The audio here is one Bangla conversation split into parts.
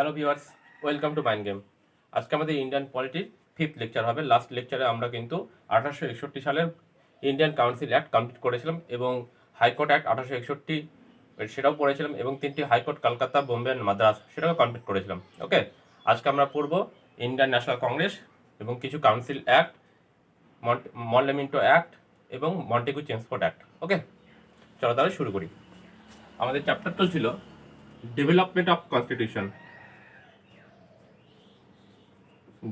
Hello viewers, welcome to mind game. আজকে আমাদের ইন্ডিয়ান পলিটির 5th লেকচার হবে। লাস্ট লেকচারে আমরা কিন্তু 1861 সালের ইন্ডিয়ান কাউন্সিল অ্যাক্ট কমপ্লিট করেছিলাম এবং হাইকোর্ট অ্যাক্ট 1861 সেটাও পড়েছিলাম এবং 3টি হাইকোর্ট কলকাতা, বোম্বে অ্যান্ড মাদ্রাস সেটাও কমপ্লিট করেছিলাম। ওকে, আজকে আমরা পড়ব ইন্ডিয়ান ন্যাশনাল কংগ্রেস এবং কিছু কাউন্সিল অ্যাক্ট, মন্টেমিন্টো অ্যাক্ট এবং মন্টেগু চেমসফোর্ড অ্যাক্ট। ওকে, চলো তাহলে শুরু করি। আমাদের চ্যাপ্টার চলছিল development of constitution.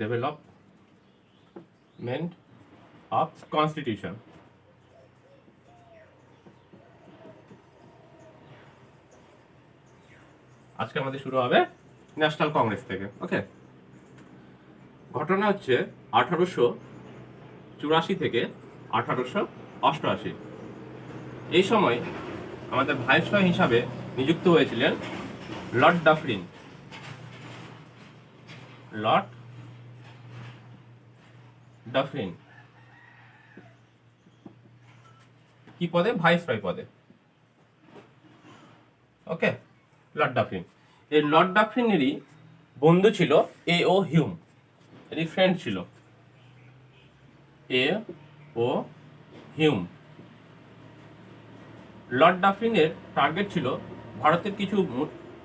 Development of constitution. আজকে আমাদের শুরু হবে ন্যাশনাল কংগ্রেস থেকে। ওকে, ঘটনা হচ্ছে 1884 থেকে 1888। এই সময় আমাদের ভাইসরয় হিসাবে নিযুক্ত হয়েছিলেন লর্ড ডাফরিন। লর্ড ডাফরিন কি পদে? ভাইসরয় পদে। ওকে, লর্ড ডাফরিন। এই লর্ড ডাফরিনেরই বন্ধু ছিল A.O. হিউম, এরই ফ্রেন্ড ছিল A.O. হিউম। লর্ড ডাফরিনের টার্গেট ছিল ভারতের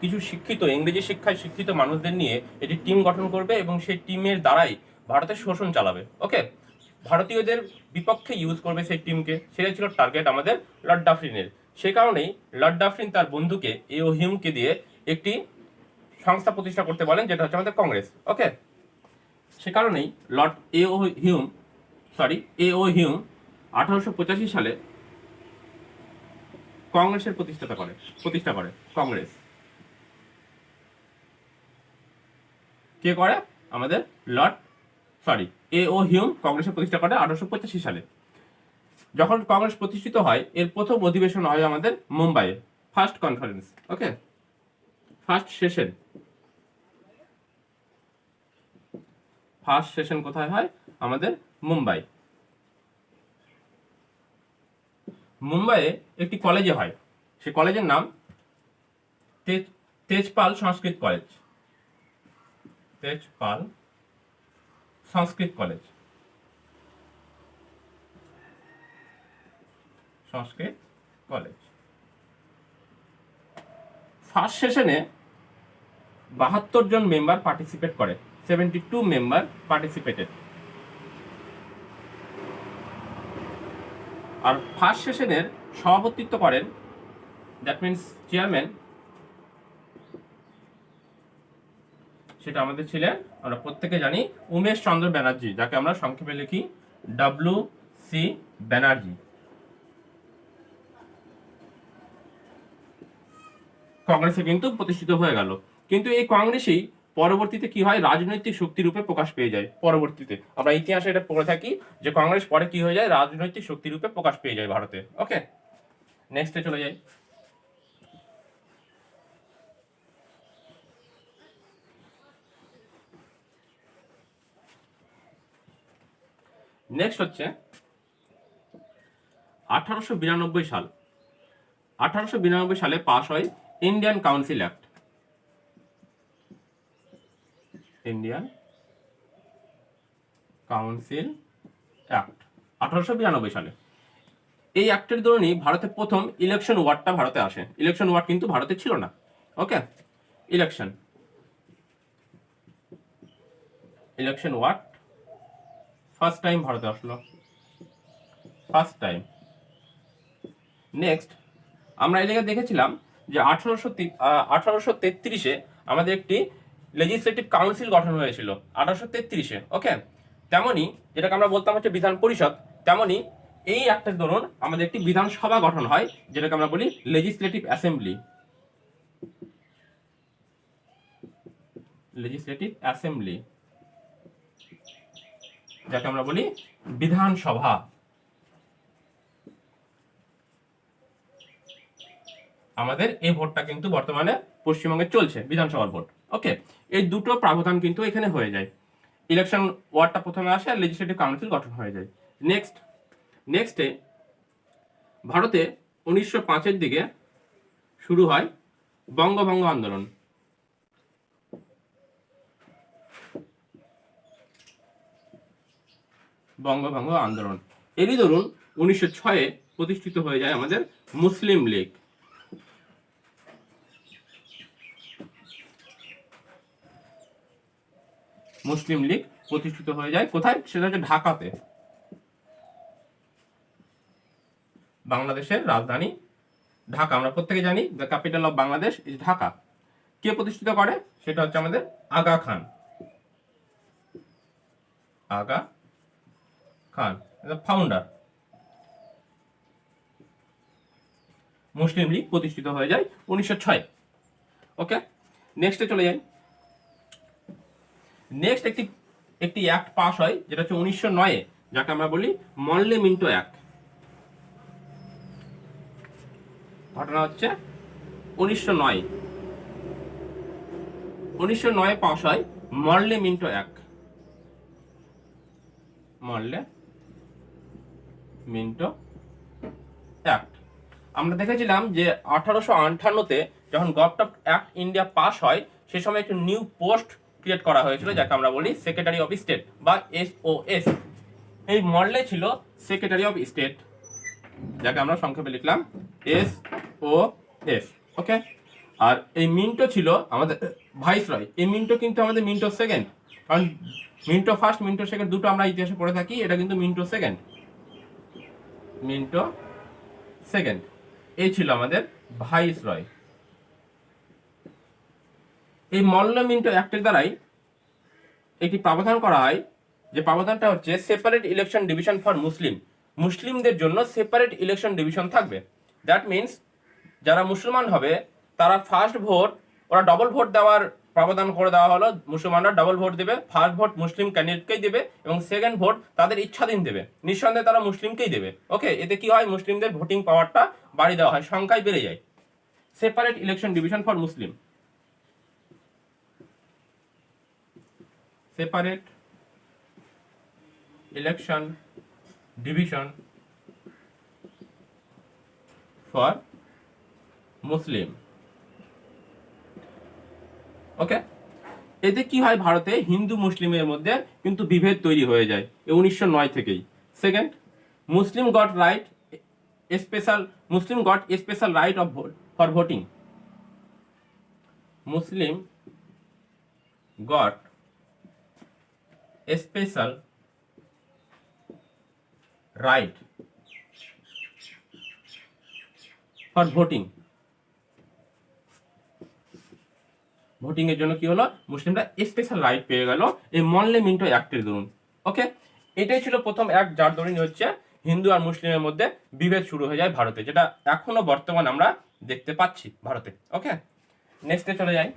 কিছু শিক্ষিত, ইংরেজি শিক্ষায় শিক্ষিত মানুষদের নিয়ে এটি টিম গঠন করবে এবং সেই টিমের দ্বারাই ভারতের শোষণ চালাবে। ওকে, ভারতীয়দের বিপক্ষে ইউজ করবে সেই টিমকে, সেটাই ছিল টার্গেট আমাদের লর্ড ডাফরিনের। সে কারণেই লর্ড ডাফরিন তার বন্ধুকে A.O. হিউমকে দিয়ে একটি সংস্থা প্রতিষ্ঠা করতে বলেন, যেটা হচ্ছে আমাদের কংগ্রেস। ওকে, সে কারণেই লর্ড A.O. হিউম 1885 সালে কংগ্রেসের প্রতিষ্ঠা করে কংগ্রেস। কে করে? আমাদের A.O. হিউম কংগ্রেসের প্রতিষ্ঠা করে 1885 সালে। যখন কংগ্রেস প্রতিষ্ঠিত হয়, এর প্রথম অধিবেশন হয় আমাদের মুম্বাইয়ে, ফার্স্ট কনফারেন্স। ওকে, ফার্স্ট সেশন কোথায় হয়? আমাদের মুম্বাইয়ে একটি কলেজে হয়। সে কলেজের নাম তেজপাল সংস্কৃত কলেজ। ফার্স্ট সেশনে 72 জন মেম্বার পার্টিসিপেট করে। 72 মেম্বার পার্টিসিপেটেড। আর ফার্স্ট সেশনের সভাপতিত্ব করেন, দ্যাট মিনস চেয়ারম্যান, সেটা আমাদের ছিলেন, আমরা প্রত্যেকে জানি, উমেশ চন্দ্র ব্যানার্জি, যাকে আমরা সংক্ষেপে লিখি W.C. ব্যানার্জি। কংগ্রেসে কিন্তু প্রতিষ্ঠিত হয়ে গেল। কিন্তু এই কংগ্রেসই পরবর্তীতে কি হয়? রাজনৈতিক শক্তি রূপে প্রকাশ পেয়ে যায়। পরবর্তীতে আমরা ইতিহাসে এটা পড়ে থাকি যে কংগ্রেস পরে কি হয়ে যায়? রাজনৈতিক শক্তি রূপে প্রকাশ পেয়ে যায় ভারতে। ওকে, নেক্সটে চলে যাই। নেক্সট হচ্ছে 1892 সাল। 1892 সালে পাস হয় ইন্ডিয়ান কাউন্সিল অ্যাক্ট। 1892 সালে। এই অ্যাক্টের দরুনই ভারতে প্রথম ইলেকশন ওয়ার্ডটা ভারতে আসে। ইলেকশন ওয়ার্ড কিন্তু ভারতে ছিল না। ওকে, ইলেকশন ওয়ার্ড ফার্স্ট টাইম ভারতে আসলো। নেক্সট আমরা এই জায়গায় দেখেছিলাম যে 1833-এ আমাদের একটি লেজিসলেটিভ কাউন্সিল গঠন হয়েছিল 1833-এ। ওকে, তেমনি যেটাকে আমরা বলতাম হচ্ছে বিধান পরিষদ, তেমনি এই অ্যাক্টের দরুন আমাদের একটি বিধানসভা গঠন হয়, যেটাকে আমরা বলি লেজিসলেটিভ অ্যাসেম্বলি। যাকে আমরা বলি বিধানসভা। আমাদের এই ভোটটা কিন্তু বর্তমানে পশ্চিমবঙ্গে চলছে, বিধানসভার ভোট। ওকে, এই দুটো প্রাবধান কিন্তু এখানে হয়ে যায়। ইলেকশন ওয়ার্ডটা প্রথমে আসে আর লেজিসলেটিভ কাউন্সিল গঠন হয়ে যায়। নেক্সটে ভারতে 1905-এর দিকে শুরু হয় বঙ্গভঙ্গ আন্দোলন। বঙ্গভঙ্গ আন্দোলন। এরই ধরুন 1906-এ প্রতিষ্ঠিত হয়ে যায় আমাদের মুসলিম লীগ। মুসলিম লীগ প্রতিষ্ঠিত হয়ে যায় কোথায়? সেটা হচ্ছে ঢাকাতে, বাংলাদেশের রাজধানী ঢাকা। আমরা প্রত্যেকে জানি the capital of Bangladesh is Dhaka. কে প্রতিষ্ঠিত করে? সেটা হচ্ছে আমাদের আগা খান। আগা খান ফাউন্ডার। মুসলিম লীগ প্রতিষ্ঠিত হয়ে যায় 1906। ওকে, নেক্সটে চলে যাই। নেক্সট একটি অ্যাক্ট পাস হয় যেটা হচ্ছে 1909-এ, যাকে আমরা বলি মরলে মিন্টো অ্যাক্ট। ঘটনা হচ্ছে 1909 পাস হয় মরলে মিন্টো অ্যাক্ট। মরলে মিন্টো অ্যাক্ট। আমরা দেখেছিলাম যে 1858-তে যখন গভর্নমেন্ট অ্যাক্ট ইন্ডিয়া পাস হয়, সে সময় একটি নিউ পোস্ট ক্রিয়েট করা হয়েছিল যাকে আমরা বলি সেক্রেটারি অফ স্টেট বা SOS। এই মরলে ছিল সেক্রেটারি অফ স্টেট, যাকে আমরা সংক্ষেপে লিখলাম SOS। ওকে, আর এই মিন্টো ছিল আমাদের ভাইসরয়। এই মিন্টো কিন্তু আমাদের মিন্টো সেকেন্ড, কারণ মিন্টো ফার্স্ট মিন্টো সেকেন্ড দুটো আমরা ইতিহাসে পড়ে থাকি, এটা কিন্তু মিন্টো সেকেন্ড। মিন্টো সেকেন্ড এই ছিল আমাদের ভাইসরয়। এই মরলে মিন্টো অ্যাক্টের দ্বারাই একটি প্রাবধান করা হয়, যে প্রাবধানটা হচ্ছে সেপারেট ইলেকশন ডিভিশন ফর মুসলিম। মুসলিমদের জন্য সেপারেট ইলেকশন ডিভিশন থাকবে। দ্যাট মিনস যারা মুসলমান হবে তারা ফার্স্ট ভোট, ওরা ডবল ভোট দেওয়ার প্রাবধান করে দেওয়া হলো। মুসলমানরা ডবল ভোট দেবে, ফার্স্ট ভোট মুসলিম ক্যান্ডিডেটকেই দেবে এবং সেকেন্ড ভোট তাদের ইচ্ছাধীন দেবে, নিঃসন্দেহে তারা মুসলিমকেই দেবে। ওকে, এতে কি হয়? মুসলিমদের ভোটিং পাওয়ারটা বাড়িয়ে দেওয়া হয়, সংখ্যায় বেড়ে যায়। Separate election division for Muslim. Separate election division for Muslim. Okay, এতে কি হয়? ভারতে হিন্দু মুসলিমের মধ্যে কিন্তু বিভেদ তৈরি হয়ে যায় 1909 থেকেই। Second, Muslim goat special right of vote for voting. Muslim goat special right for voting. Voting এর জন্য কি হলো? মুসলিমরা স্পেশাল রাইট পেয়ে গেল এই মরলে মিন্টো অ্যাক্টের দরুন। ওকে, এটাই ছিল প্রথম অ্যাক্ট যার দরুন হচ্ছে হিন্দু আর মুসলিমের মধ্যে বিভেদ শুরু হয়ে যায় ভারতে, যেটা এখনো বর্তমানে আমরা দেখতে পাচ্ছি ভারতে। ওকে, নেক্সটে চলে যাই।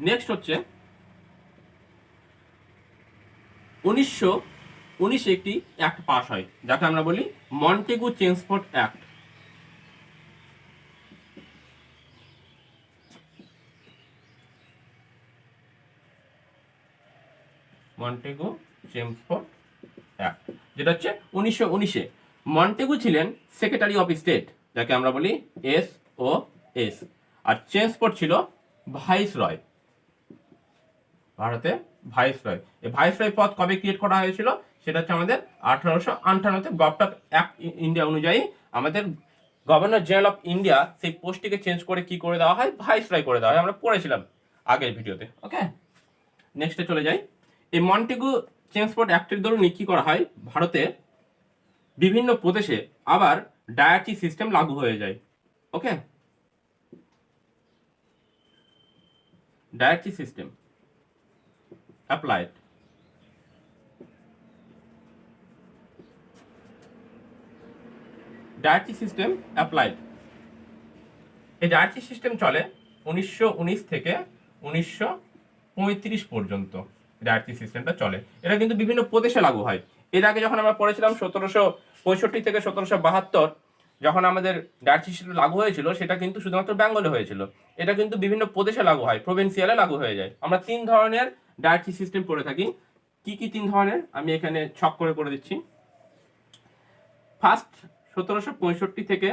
নেক্সট হচ্ছে 1919 একটি অ্যাক্ট পাস হয় যাকে আমরা বলি Montagu Chelmsford act. Montagu Chelmsford act, যেটা হচ্ছে 1919-এ। মন্টেগু ছিলেন সেক্রেটারি অফ স্টেট, যাকে আমরা বলি SOS, আর চেমসফোর্ড ছিল ভাইসরয়, ভারতে ভাইসরয়। এই ভাইসরয় পদ কবে ক্রিয়েট করা হয়েছিল? সেটা হচ্ছে আমাদের 1858-তে গভর্নমেন্ট অ্যাক্ট ইন্ডিয়া অনুযায়ী আমাদের গভর্নর জেনারেল অফ ইন্ডিয়া সেই পোস্টটিকে চেঞ্জ করে কি করে দেওয়া হয়? ভাইসরয় করে দেওয়া হয়। আমরা পড়েছিলাম আগের ভিডিওতে। ওকে, নেক্সটে চলে যাই। এই মন্টেগু চেমসফোর্ড অ্যাক্টের দরুন কি করা হয়? ভারতে বিভিন্ন প্রদেশে আবার ডায়াটি সিস্টেম লাগু হয়ে যায়। ওকে, ডায়াটি সিস্টেম applied. ডায়াটি সিস্টেম অ্যাপ্লাইড। এই ডায়াটি সিস্টেম চলে 1919 থেকে 1935 পর্যন্ত ডায়াটি সিস্টেমটা চলে। এটা কিন্তু বিভিন্ন প্রদেশে লাগু হয়। এর আগে যখন আমরা পড়েছিলাম 1765 থেকে 1772 যখন আমাদের ডায়াটি সিস্টেম লাগু হয়েছিল, সেটা কিন্তু শুধুমাত্র বেঙ্গলে হয়েছিল। এটা কিন্তু বিভিন্ন প্রদেশে লাগু হয়, প্রভিন্সিয়ালে লাগু হয়ে যায়। আমরা 3 ধরনের ডায়াটি সিস্টেম পড়ে থাকি। কি কি 3 ধরনের আমি এখানে ছক করে দিচ্ছি। ফার্স্ট 1765 থেকে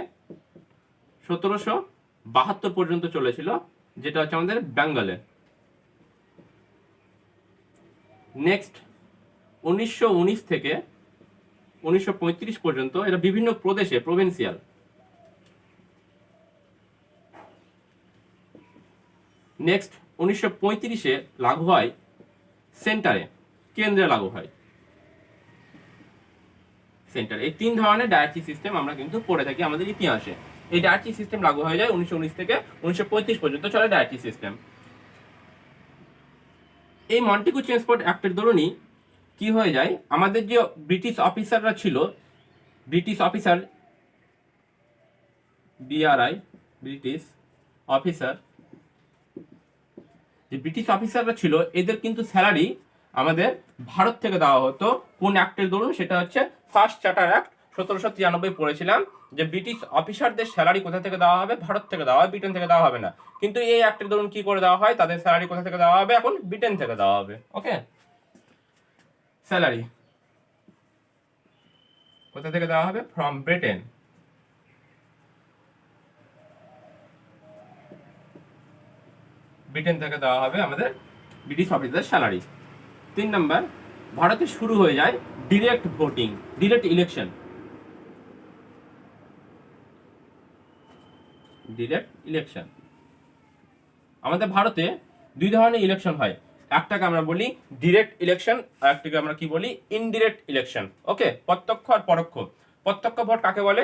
1772 পর্যন্ত চলেছিল যেটা হচ্ছে আমাদের বেঙ্গলে। নেক্সট 1919 থেকে 1935 পর্যন্ত এটা বিভিন্ন প্রদেশে প্রভিন্সিয়াল। নেক্সট 1935-এ লাগু হয় সেন্টারে, কেন্দ্রে লাগু হয় সেন্টার। এই 3 ধরনের ডায়ার্চি সিস্টেম আমরা কিন্তু পড়ে থাকি আমাদের ইতিহাসে। এই ডায়ার্চি সিস্টেম লাগু হয়ে যায় 1919 থেকে 1935 পর্যন্ত চলে ডায়ার্চি সিস্টেম। এই মন্টেগু চেমস্ফোর্ড অ্যাক্টের দরুনই কি হয়ে যায়, আমাদের যে ব্রিটিশ অফিসাররা ছিল, British officer, BRI, British officer, যে ব্রিটিশ অফিসাররা ছিল এদের কিন্তু স্যালারি আমাদের ভারত থেকে দেওয়া হতো। কোন অ্যাক্টের দরুন? সেটা হচ্ছে ফার্স্ট চার্টার অ্যাক্ট 1793 পড়েছিলাম, যে ব্রিটিশ অফিসারদের স্যালারি কোথা থেকে দেওয়া হবে? ভারত থেকে দেওয়া হয়, ব্রিটেন থেকে দেওয়া হবে না। কিন্তু এই অ্যাক্টের দরুন কি করে দেওয়া হয়? তাদের স্যালারি কোথা থেকে দেওয়া হবে? এখন ব্রিটেন থেকে দেওয়া হবে। ওকে, স্যালারি কোথা থেকে দেওয়া হবে? From Britain. ব্রিটেন থেকে দেওয়া হবে আমাদের ব্রিটিশ অফিসারদের স্যালারি। 3 নাম্বার, ভারতে শুরু হয়ে যায় direct voting, direct election. Direct election আমাদের ভারতে 2 ধরনের ইলেকশন হয়, একটাকে আমরা বলি ডিরেক্ট ইলেকশন, আর একটাকে আমরা কি বলি? Indirect election. ওকে, প্রত্যক্ষ আর পরোক্ষ। প্রত্যক্ষ ভোট কাকে বলে?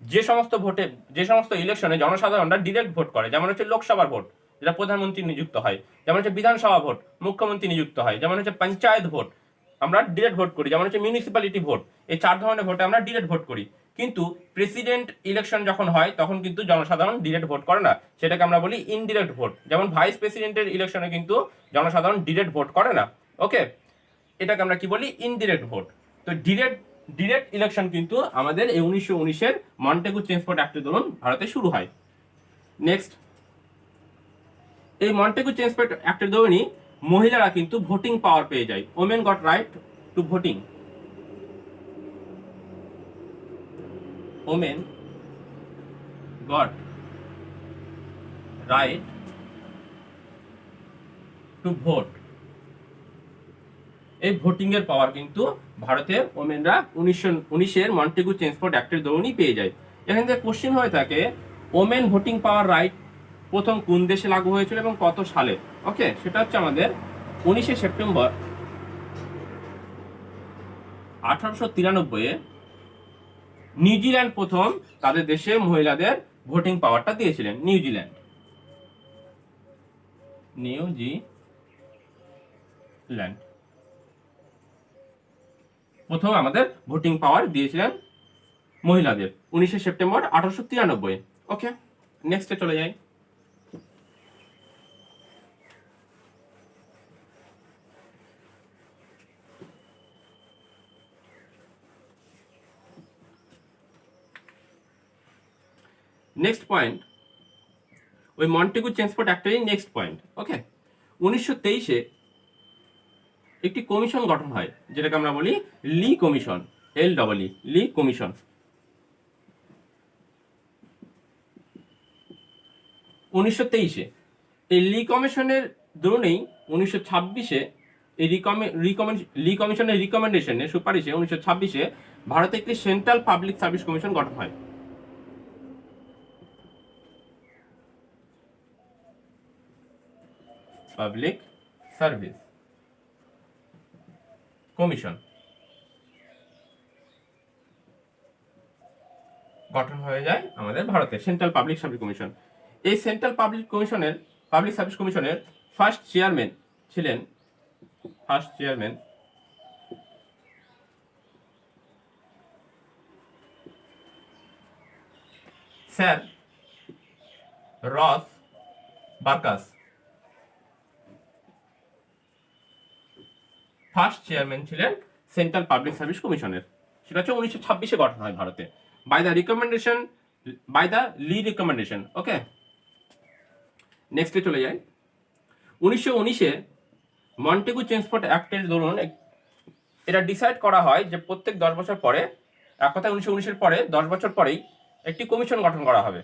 যে সমস্ত ভোটে, যে সমস্ত ইলেকশনে জনসাধারণরা ডিরেক্ট ভোট করে, যেমন হচ্ছে লোকসভার ভোট, যেটা প্রধানমন্ত্রী নিযুক্ত হয়, যেমন হচ্ছে বিধানসভা ভোট, মুখ্যমন্ত্রী নিযুক্ত হয়, যেমন হচ্ছে পঞ্চায়েত ভোট, আমরা ডিরেক্ট ভোট করি, যেমন হচ্ছে মিউনিসিপ্যালিটি ভোট। এই 4 ধরনের ভোটে আমরা ডিরেক্ট ভোট করি। কিন্তু প্রেসিডেন্ট ইলেকশন যখন হয় তখন কিন্তু জনসাধারণ ডিরেক্ট ভোট করে না, সেটাকে আমরা বলি ইনডিরেক্ট ভোট। যেমন ভাইস প্রেসিডেন্টের ইলেকশনে কিন্তু জনসাধারণ ডিরেক্ট ভোট করে না। ওকে, এটাকে আমরা কি বলি? Indirect vote. তো ডিরেক্ট ইলেকশন কিন্তু আমাদের এই 1919-এর মন্টেগু চেমস্ফোর্ড অ্যাক্টের দরুন ভারতে শুরু হয়। নেক্সট, এই মন্টেগু চেমস্ফোর্ড অ্যাক্টের দরুনই মহিলারা কিন্তু ভোটিং পাওয়ার পেয়ে যায়। Women goat right two voting. Women goat right to vote. এই ভোটিং এর পাওয়ার কিন্তু ভারতের ওমেনরা 1919-এর মন্টেগু চেমস্ফোর্ড অ্যাক্টের দরুনই পেয়ে যায়। এখান থেকে কোশ্চেন হয়ে থাকে, ওমেন ভোটিং পাওয়ার রাইট প্রথম কোন দেশে লাগু হয়েছিল এবং কত সালে? ওকে, সেটা হচ্ছে আমাদের 19শে সেপ্টেম্বর 1893-এ নিউজিল্যান্ড প্রথম তাদের দেশে মহিলাদের ভোটিং পাওয়ারটা দিয়েছিলেন। নিউজিল্যান্ড প্রথম আমাদের ভোটিং পাওয়ার দিয়েছিলেন মহিলাদের 19শে সেপ্টেম্বর 1893-এ। ওকে, নেক্সটে চলে যাই। নেক্সট পয়েন্ট, ওই মন্টেগু চেমস্ফোর্ড অ্যাক্টেরই নেক্সট পয়েন্ট। ওকে, 1923-এ একটি কমিশন গঠন হয়, যেটাকে আমরা বলি লি কমিশন, লি কমিশন। 1923-এ এই লি কমিশনের দরুনই 1926-এ এই লি কমিশনের রিকমেন্ডেশনে, সুপারিশে 1926-এ ভারতে একটি সেন্ট্রাল পাবলিক সার্ভিস কমিশন গঠন হয়। পাবলিক সার্ভিস কমিশন গঠন হয়ে যায় আমাদের ভারতে, সেন্ট্রাল পাবলিক সার্ভিস কমিশন। এই সেন্ট্রাল পাবলিক সার্ভিস কমিশনের ফার্স্ট চেয়ারম্যান ছিলেন স্যার রস বার্কাস। ফার্স্ট চেয়ারম্যান ছিলেন সেন্ট্রাল পাবলিক সার্ভিস কমিশনের। সেটা হচ্ছে 1926-এ গঠন হয় ভারতে, বাই দ্য লি রিকমেন্ডেশন। ওকে, নেক্সটে চলে যাই। 1919-এ মন্টেগু চেমস্ফোর্ড অ্যাক্টের দরুন এটা ডিসাইড করা হয় যে প্রত্যেক 10 বছর পরে, এক কথায় 1919-এর পরে 10 বছর পরেই একটি কমিশন গঠন করা হবে,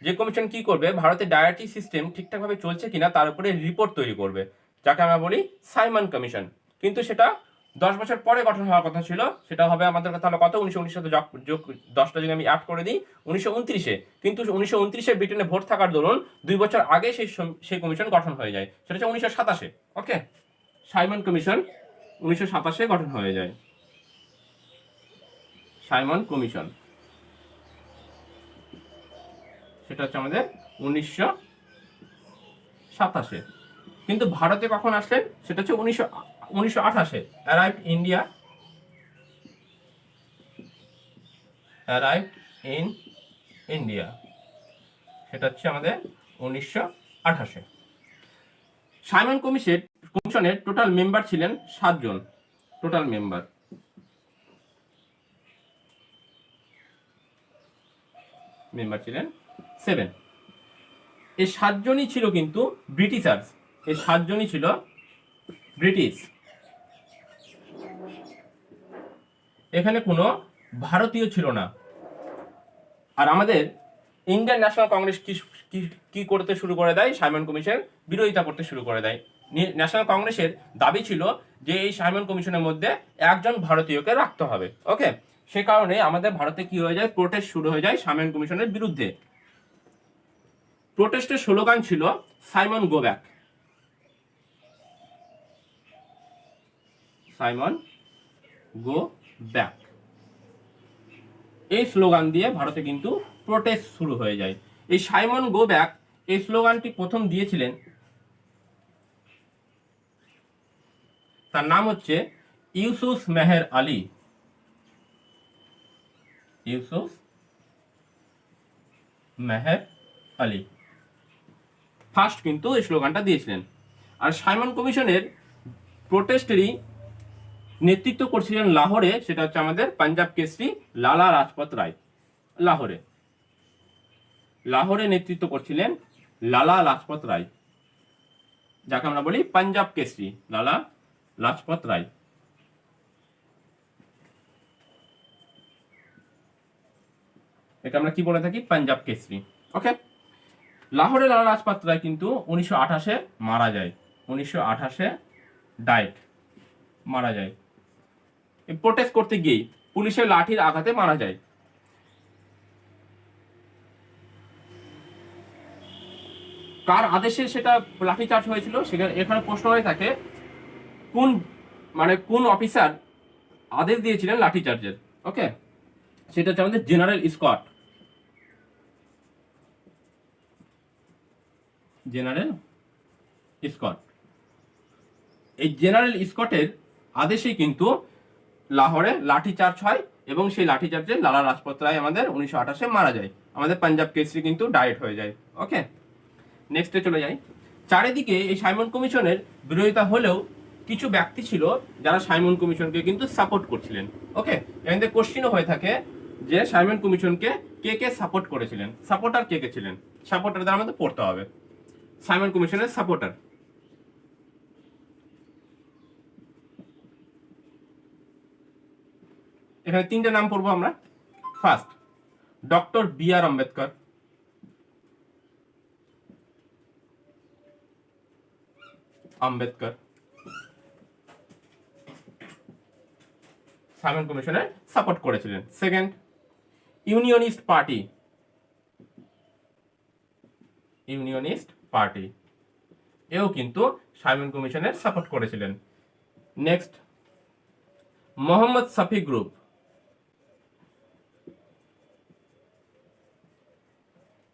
যে কমিশন কি করবে, ভারতের ডায়াবেটিস সিস্টেম ঠিকঠাকভাবে চলছে কিনা তার উপরে রিপোর্ট তৈরি করবে, যাকে আমরা বলি সাইমন কমিশন। কিন্তু সেটা 10 বছর পরে গঠন হওয়ার কথা ছিল, সেটা হবে আমাদের কথা হলো কত, 1919 সাথে যোগ 10টা যদি আমি অ্যাড করে দিই 1929-এ। কিন্তু 1929-এ ব্রিটেনে ভোট থাকার দরুন 2 বছর আগে সেই কমিশন গঠন হয়ে যায়, সেটা হচ্ছে 1927-এ। ওকে, সাইমন কমিশন 1927-এ গঠন হয়ে যায়, সাইমন কমিশন, সেটা হচ্ছে আমাদের 1927-এ। কিন্তু ভারতে কখন আসলেন, সেটা হচ্ছে 1928-এ। অ্যারাইভড ইন ইন্ডিয়া, সেটা হচ্ছে আমাদের 1928-এ। সাইমন কমিশনের টোটাল মেম্বার ছিলেন 7 জন, টোটাল মেম্বার ছিলেন 7। এই 7 জনই ছিল কিন্তু ব্রিটিশার্স, এই 7 জনই ছিল ব্রিটিশ। এখানে কোনো ভারতীয় ছিল না। আর আমাদের ইন্ডিয়ান ন্যাশনাল কংগ্রেস কি করতে শুরু করে দেয়, সাইমন কমিশন বিরোধিতা করতে শুরু করে দেয়। ন্যাশনাল কংগ্রেসের দাবি ছিল যে এই সাইমন কমিশনের মধ্যে একজন ভারতীয়কে রাখতে হবে। ওকে, সে কারণে আমাদের ভারতে কি হয়ে যায়, প্রোটেস্ট শুরু হয়ে যায় সাইমন কমিশনের বিরুদ্ধে। প্রোটেস্টের স্লোগান ছিল Simon go back, Simon go back. এই স্লোগান দিয়ে ভারতে কিন্তু প্রোটেস্ট শুরু হয়ে যায়। এই সাইমন গো ব্যাক এই স্লোগানটি প্রথম দিয়েছিলেন, তার নাম হচ্ছে ইউসুফ মেহের আলী। ইউসুফ মেহের আলী ফার্স্ট কিন্তু এই স্লোগানটা দিয়েছিলেন। আর সাইমন কমিশনের প্রোটেস্টেরই নেতৃত্ব করছিলেন লাহোরে, সেটা হচ্ছে আমাদের পাঞ্জাব কেসরি লালা লাজপত রায়। লাহোরে নেতৃত্ব করছিলেন লালা লাজপত রায়, যাকে আমরা বলি পাঞ্জাব কেসরি লালা লাজপত রায়। এটা আমরা কি বলে থাকি, পাঞ্জাব কেসরি। ওকে, লাহোরে লালা লাজপত রায় কিন্তু 1928-এ মারা যায়, 1928-এ ডায়েট মারা যায়। প্রোটেস্ট করতে গিয়ে পুলিশের লাঠির আঘাতে মারা যায়। কার আদেশে সেটা লাঠিচার্জ হয়েছিল, সেখানে এখানে প্রশ্ন হয়ে থাকে কোন অফিসার আদেশ দিয়েছিলেন লাঠিচার্জের। ওকে, সেটা হচ্ছে আমাদের জেনারেল স্কট। জেনারেল স্কট, এই জেনারেল স্কটের আদেশেই কিন্তু লাহোরে লাঠিচার্জ হয় এবং সেই লাঠিচার্জে লালা লাজপত রায় আমাদের 1928-এ মারা যায়। আমাদের পাঞ্জাব কেসরি কিন্তু ডায়েট হয়ে যায়। ওকে, নেক্সটে চলে যাই। চারিদিকে এই সাইমন কমিশনের বিরোধিতা হলেও কিছু ব্যক্তি ছিল যারা সাইমন কমিশনকে কিন্তু সাপোর্ট করছিলেন। ওকে, এখানে কোশ্চিনও হয়ে থাকে যে সাইমন কমিশনকে কে সাপোর্ট করেছিলেন, সাপোর্টার কে ছিলেন, সাপোর্টারদের আমাদের পড়তে হবে। সাইমন কমিশনের সাপোর্টার, এখানে 3টে নাম পড়বো আমরা। First, doctor B.R.. Ambedkar. Simon কমিশনের সাপোর্ট করেছিলেন। সেকেন্ড, ইউনিয়নিস্ট পার্টি, এও কিন্তু সাইমন কমিশনের সাপোর্ট করেছিলেন। নেক্সট, মোহাম্মদ সাফি গ্রুপ,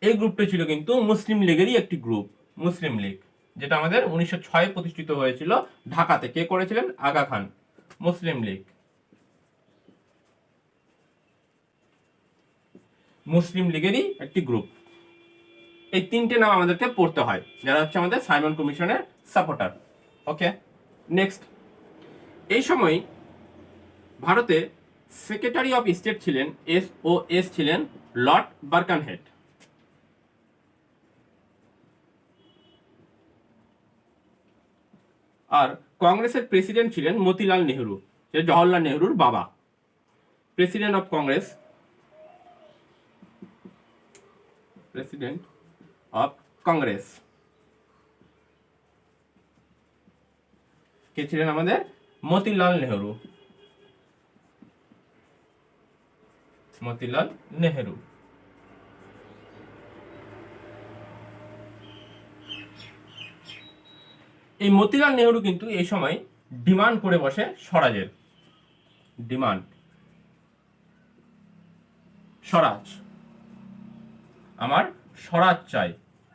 এই গ্রুপটা ছিল কিন্তু মুসলিম লীগেরই একটি গ্রুপ, মুসলিম লীগ, যেটা আমাদের 1906-এ প্রতিষ্ঠিত হয়েছিল ঢাকাতে। কে করেছিলেন, আগা খান। মুসলিম লীগ, মুসলিম লীগেরই একটি গ্রুপ। এই 3টে নাম আমাদেরকে পড়তে হয় যারা হচ্ছে আমাদের সাইমন কমিশনের সাপোর্টার। ওকে, নেক্সট, এই সময় ভারতে সেক্রেটারি অফ স্টেট ছিলেন SOS ছিলেন লর্ড বার্কানহেড। আর কংগ্রেসের প্রেসিডেন্ট ছিলেন মতিলাল নেহরু, যে জওহরলাল নেহরুর বাবা। President of Congress president of Congress কে ছিলেন? আমাদের মতিলাল নেহরু। মতিলাল নেহরু। এই মতিলাল নেহরু কিন্তু এই সময় ডিমান্ড করে বসে স্বরাজের। ডিমান্ড, স্বরাজ, আমার স্বরাজ চাই,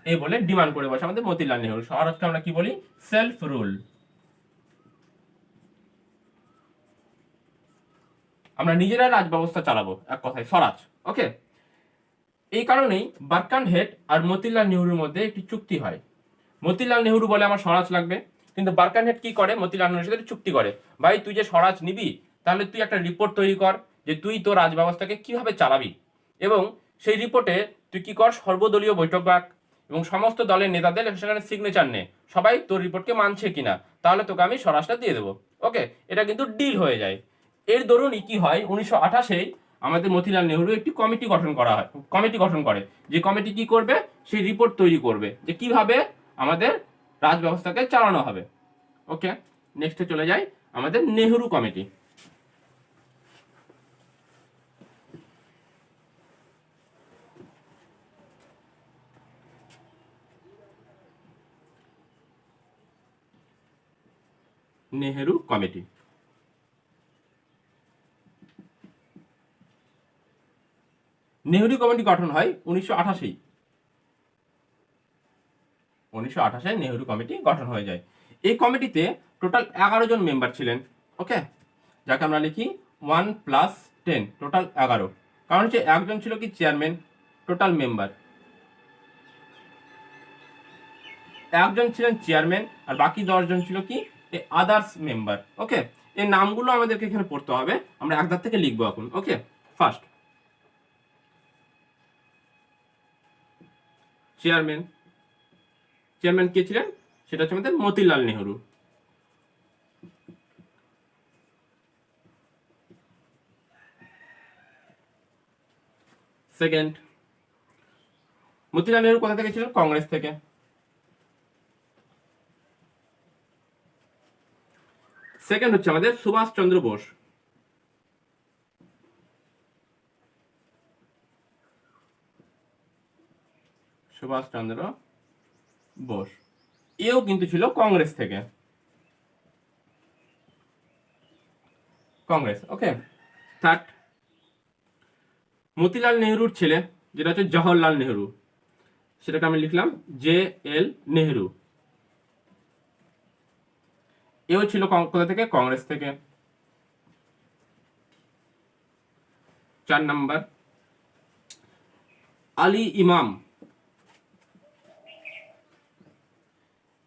এই বলে ডিমান্ড করে বসে আমাদের মতিলাল নেহরু। স্বরাজকে আমরা কি বলি? Self rule. আমরা নিজেরা রাজ ব্যবস্থা চালাবো, এক কথায় স্বরাজ। ওকে, এই কারণেই বারকানহেট আর মতিলাল নেহরুর মধ্যে একটি চুক্তি হয়। মতিলাল নেহরু বলে আমার স্বরাজ লাগবে, কিন্তু বারকানহেট কি করে? মতিলাল নেহরুর সাথে চুক্তি করে, ভাই তুই যে স্বরাজ নিবি, তাহলে তুই একটা রিপোর্ট তৈরি কর যে তুই তোর রাজ ব্যবস্থাকে কিভাবে চালাবি, এবং সেই রিপোর্টে তুই কি কর? সর্বদলীয় বৈঠক ডাক এবং সমস্ত দলের নেতাদের সেখানে সিগনেচার নে, সবাই তোর রিপোর্টকে মানছে কিনা, তাহলে তোকে আমি স্বরাজটা দিয়ে দেবো। ওকে, এটা কিন্তু ডিল হয়ে যায়। এর দরুনই কি হয়, 1928-এ আমাদের মতিলাল নেহরু একটি কমিটি গঠন করে, যে কমিটি কি করবে? সেই রিপোর্ট তৈরি করবে যে কিভাবে আমাদের রাজ ব্যবস্থাকে চালানো হবে। ওকে, নেক্সটে চলে যাই, আমাদের Nehru committee. Nehru committee Nehru committee গঠন হয় 1928-এই। 1928-এ নেহরু কমিটি গঠন হয়ে যায়। এই কমিটিতে টোটাল 11 জন মেম্বার ছিলেন। ওকে, যাকে আমরা লিখি 1 + 10, টোটাল 11। কারণ হচ্ছে একজন ছিল কি? চেয়ারম্যান। টোটাল মেম্বার একজন ছিলেন চেয়ারম্যান, আর বাকি 10 জন ছিল কি? Others member. ওকে, এই নামগুলো আমাদেরকে এখানে পড়তে হবে, আমরা একদার থেকে লিখবো এখন। ওকে, ফার্স্ট চেয়ারম্যান। চেয়ারম্যান কে ছিলেন? সেটা হচ্ছে আমাদের মতিলাল নেহরু। সেকেন্ড, মতিলাল নেহরু কোথা থেকে ছিলেন? কংগ্রেস থেকে। সেকেন্ড হচ্ছে আমাদের সুভাষচন্দ্র বোস। সুভাষচন্দ্র বোস এও কিন্তু ছিল কংগ্রেস থেকে। কংগ্রেস। ওকে, থার্ড, মতিলাল নেহরুর ছেলে যেটা হচ্ছে জওহরলাল নেহরু, সেটাকে আমি লিখলাম JL নেহরু। এও ছিল কোথা থেকে? কংগ্রেস থেকে। 4 নাম্বার, আলী ইমাম।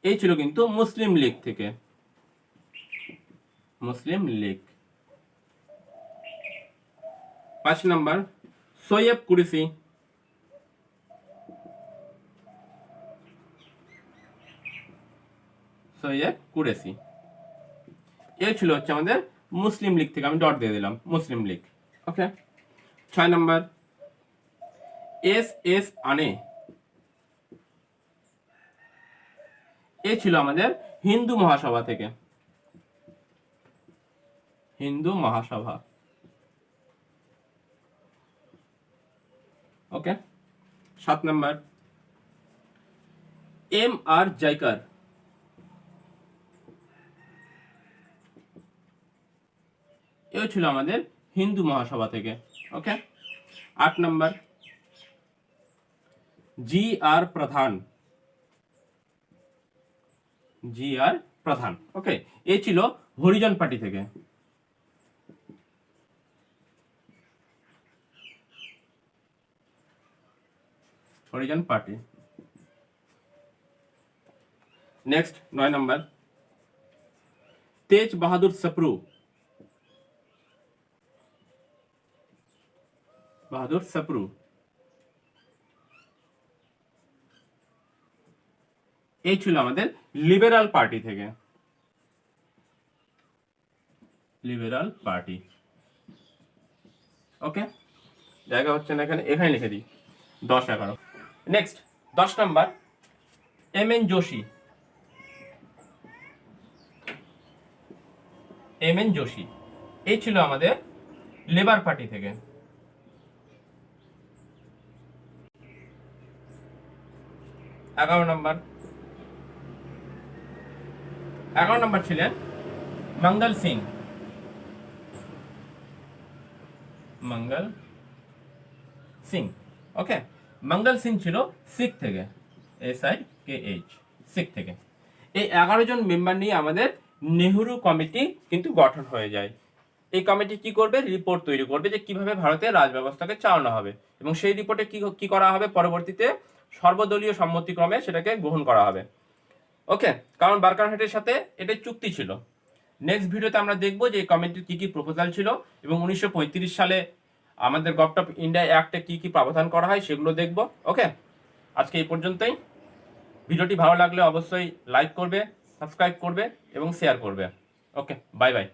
এই ছিল কিন্তু মুসলিম লীগ থেকে। মুসলিম লীগ। 5 নাম্বার, সৈয়দ কুরেশি। সৈয়দ কুরেশি এ ছিল হচ্ছে আমাদের মুসলিম লীগ থেকে, আমি ডট দিয়ে দিলাম, মুসলিম লীগ। ওকে, 6 নাম্বার, SS আনে। এ ছিল আমাদের হিন্দু মহাসভা থেকে। হিন্দু মহাসভা। ওকে, 7 নাম্বার, MR জাইকার। এও ছিল আমাদের হিন্দু মহাসভা থেকে। ওকে, 8 নাম্বার, GR প্রধান। GR প্রধান। ওকে, এ ছিল হরিজন পার্টি থেকে। হরিজন পার্টি। নেক্সট 9 নাম্বার, তেজ বাহাদুর সপ্রু। বাহাদুর সপ্রু এই ছিল আমাদের লিবারাল পার্টি থেকে। Liberal party. ওকে, জায়গা হচ্ছে না এখানে, এখানে লিখে দিই 10-11। Next 10 number M N Joshi. M N Joshi এই ছিল আমাদের লেবার পার্টি থেকে। 11 নাম্বার ছিলেন মঙ্গল সিং। মঙ্গল সিং, ওকে। মঙ্গল সিং ছিল শিখ থেকে, SIKH, শিখ থেকে। এই 11 জন মেম্বার নিয়ে আমাদের নেহেরু কমিটি কিন্তু গঠন হয়ে যায়। এই কমিটি কি করবে? রিপোর্ট তৈরি করবে যে কিভাবে ভারতের রাজ ব্যবস্থাকে চালানো হবে, এবং সেই রিপোর্টে কি করা হবে পরবর্তীতে সর্বদলীয় সম্মতিক্রমে সেটাকে গ্রহণ করা হবে, ওকে। কারণ বারকারহাটের সাথে এটা চুক্তি ছিল। নেক্সট ভিডিওতে আমরা দেখব যে এই কমিটির কি কি প্রপোজাল ছিল এবং 1935 সালে আমাদের গভর্নমেন্ট অফ ইন্ডিয়া অ্যাক্টে কি কি প্রাবধান করা হয় সেগুলো দেখব, ওকে। আজকে এই পর্যন্তই। ভিডিওটি ভালো লাগলে অবশ্যই লাইক করবে, সাবস্ক্রাইব করবে এবং শেয়ার করবে, ওকে। Bye bye.